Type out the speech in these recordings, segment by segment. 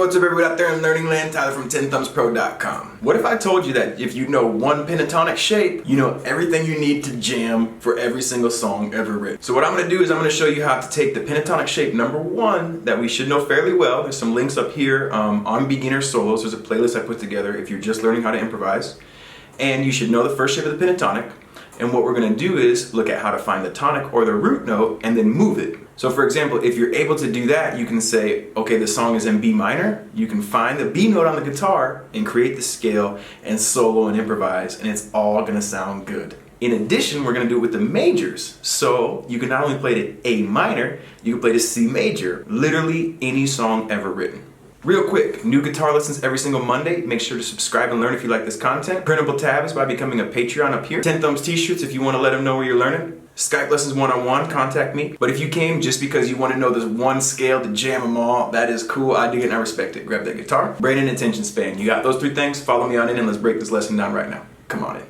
what's up everybody out there in Learning Land? Tyler from 10thumbspro.com. What if I told you that if you know one pentatonic shape, you know everything you need to jam for every single song ever written? So what I'm going to do is I'm going to show you how to take the pentatonic shape number 1 that we should know fairly well. There's some links up here on beginner solos. There's a playlist I put together if you're just learning how to improvise. And you should know the first shape of the pentatonic. And what we're going to do is look at how to find the tonic or the root note and then move it. So for example, if you're able to do that, you can say, okay, the song is in B minor. You can find the B note on the guitar and create the scale and solo and improvise, and it's all going to sound good. In addition, we're going to do it with the majors. So you can not only play it A minor, you can play the C major, literally any song ever written. Real quick, new guitar lessons every single Monday. Make sure to subscribe and learn if you like this content. Printable tabs by becoming a Patreon up here. 10 Thumbs t-shirts if you want to let them know where you're learning. Skype lessons one-on-one, contact me. But if you came just because you want to know this one scale to jam them all, that is cool. I dig it and I respect it. Grab that guitar, brain and attention span. You got those 3 things? Follow me on in and let's break this lesson down right now. Come on in.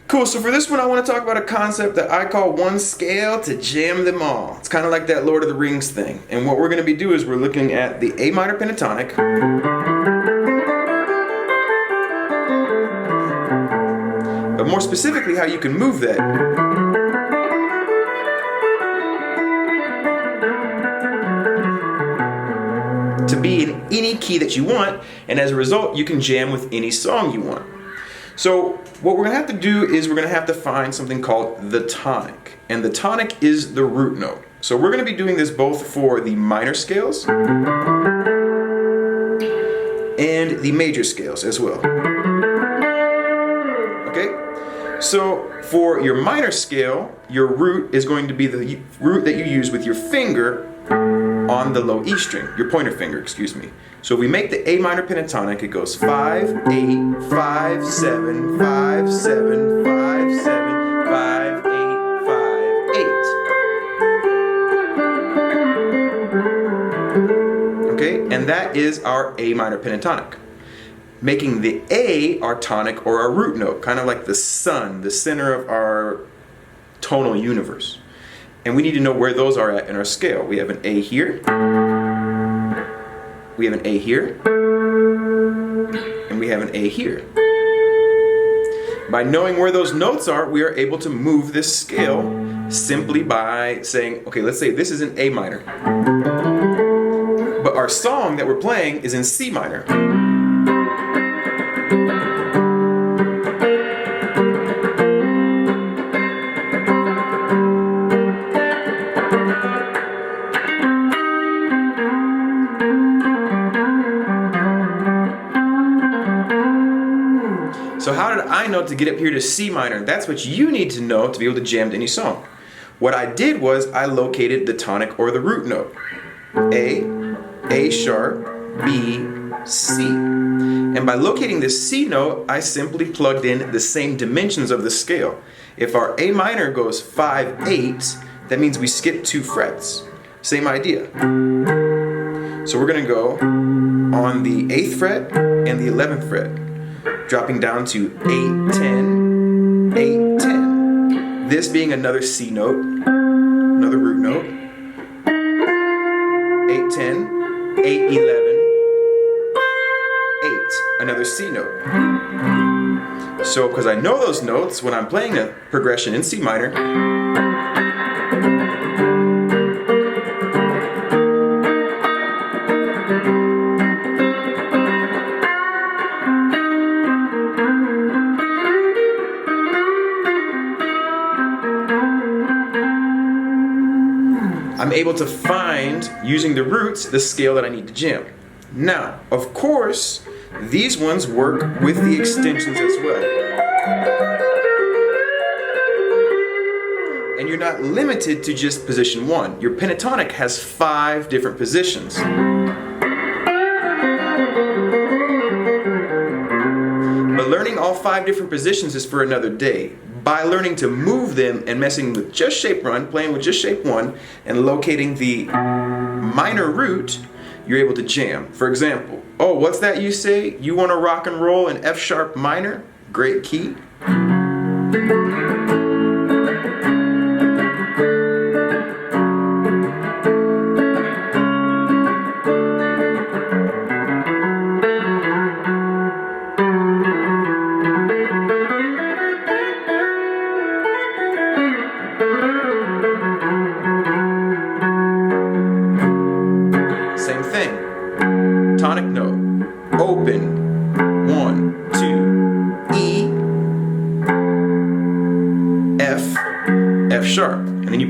Cool, so for this one I want to talk about a concept that I call one scale to jam them all. It's kind of like that Lord of the Rings thing. And what we're going to be doing is we're looking at the A minor pentatonic, but more specifically how you can move that. To be in any key that you want, and as a result you can jam with any song you want. So what we're going to have to do is we're going to have to find something called the tonic. And the tonic is the root note. So we're going to be doing this both for the minor scales and the major scales as well. Okay? So for your minor scale, your root is going to be the root that you use with your finger on the low E string, your pointer finger, excuse me. So if we make the A minor pentatonic, it goes 5, 8, 5, 7, 5, 7, 5, 7, 5, 8, 5, 8. Okay, and that is our A minor pentatonic. Making the A our tonic or our root note, kind of like the sun, the center of our tonal universe. And we need to know where those are at in our scale. We have an A here, we have an A here, and we have an A here. By knowing where those notes are, we are able to move this scale simply by saying, okay, let's say this is in A minor, but our song that we're playing is in C minor. So how did I know to get up here to C minor? That's what you need to know to be able to jam to any song. What I did was I located the tonic or the root note. A sharp, B, C. And by locating the C note, I simply plugged in the same dimensions of the scale. If our A minor goes 5, 8, that means we skip 2 frets. Same idea. So we're going to go on the 8th fret and the 11th fret. Dropping down to 8, 10, 8, 10. This being another C note, another root note. 8, 10, 8, 11, 8, another C note. So because I know those notes, when I'm playing a progression in C minor, I'm able to find, using the roots, the scale that I need to jam. Now, of course, these ones work with the extensions as well. And you're not limited to just position 1. Your pentatonic has 5 different positions. But learning all 5 different positions is for another day. By learning to move them and messing with just shape 1, playing with just shape 1, and locating the minor root, you're able to jam. For example, oh, what's that you say? You want to rock and roll in F sharp minor? Great key.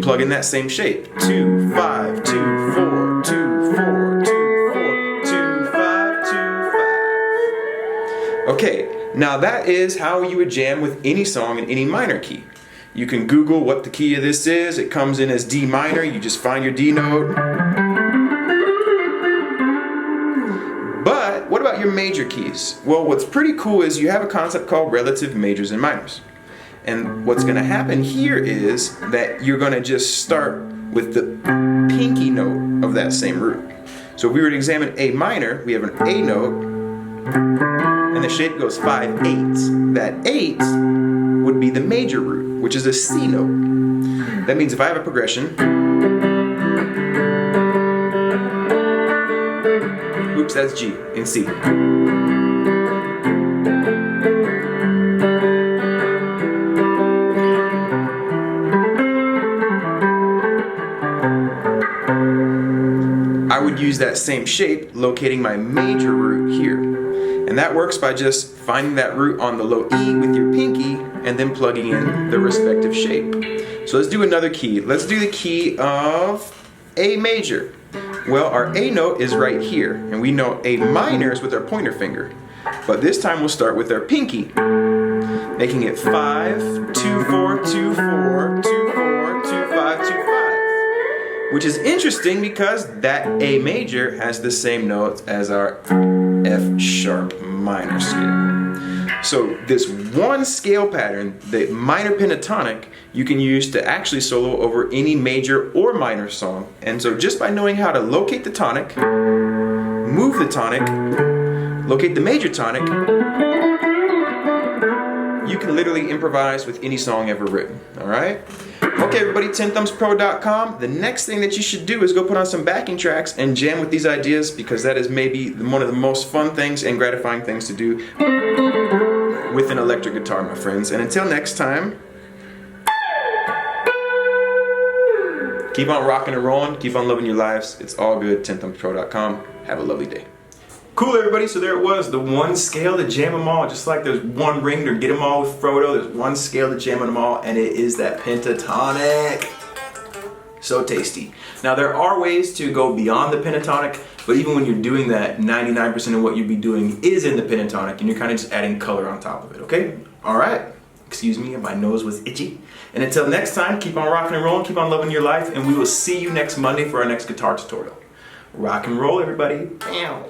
plug in that same shape. 2, 5, 2, 4, 2, 4, 2, 4, 2, 5, 2, 5. Okay, now that is how you would jam with any song in any minor key. You can Google what the key of this is. It comes in as D minor. You just find your D note. But what about your major keys? Well, what's pretty cool is you have a concept called relative majors and minors. And what's going to happen here is that you're going to just start with the pinky note of that same root. So if we were to examine A minor, we have an A note, and the shape goes 5/8. That 8 would be the major root, which is a C note. That means if I have a progression, oops, that's G in C. I would use that same shape locating my major root here. And that works by just finding that root on the low E with your pinky and then plugging in the respective shape. So let's do another key. Let's do the key of A major. Well, our A note is right here, and we know A minor is with our pointer finger. But this time we'll start with our pinky, making it 5, 2, 4, 2, 4, 2, 4, 2, 5, 2, 5. Which is interesting because that A major has the same notes as our F sharp minor scale. So this one scale pattern, the minor pentatonic, you can use to actually solo over any major or minor song. And so just by knowing how to locate the tonic, move the tonic, locate the major tonic, you can literally improvise with any song ever written, all right? Okay, everybody, 10thumbspro.com. The next thing that you should do is go put on some backing tracks and jam with these ideas, because that is maybe one of the most fun things and gratifying things to do with an electric guitar, my friends. And until next time, keep on rocking and rolling, keep on loving your lives. It's all good, 10thumbspro.com. Have a lovely day. Cool, everybody, so there it was, the one scale to jam them all. Just like there's one ring to get them all with Frodo, there's one scale to jam them all, and it is that pentatonic. So tasty. Now there are ways to go beyond the pentatonic, but even when you're doing that, 99% of what you'd be doing is in the pentatonic, and you're kind of just adding color on top of it, okay? All right. Excuse me, my nose was itchy. And until next time, keep on rocking and rolling, keep on loving your life, and we will see you next Monday for our next guitar tutorial. Rock and roll, everybody. Bam.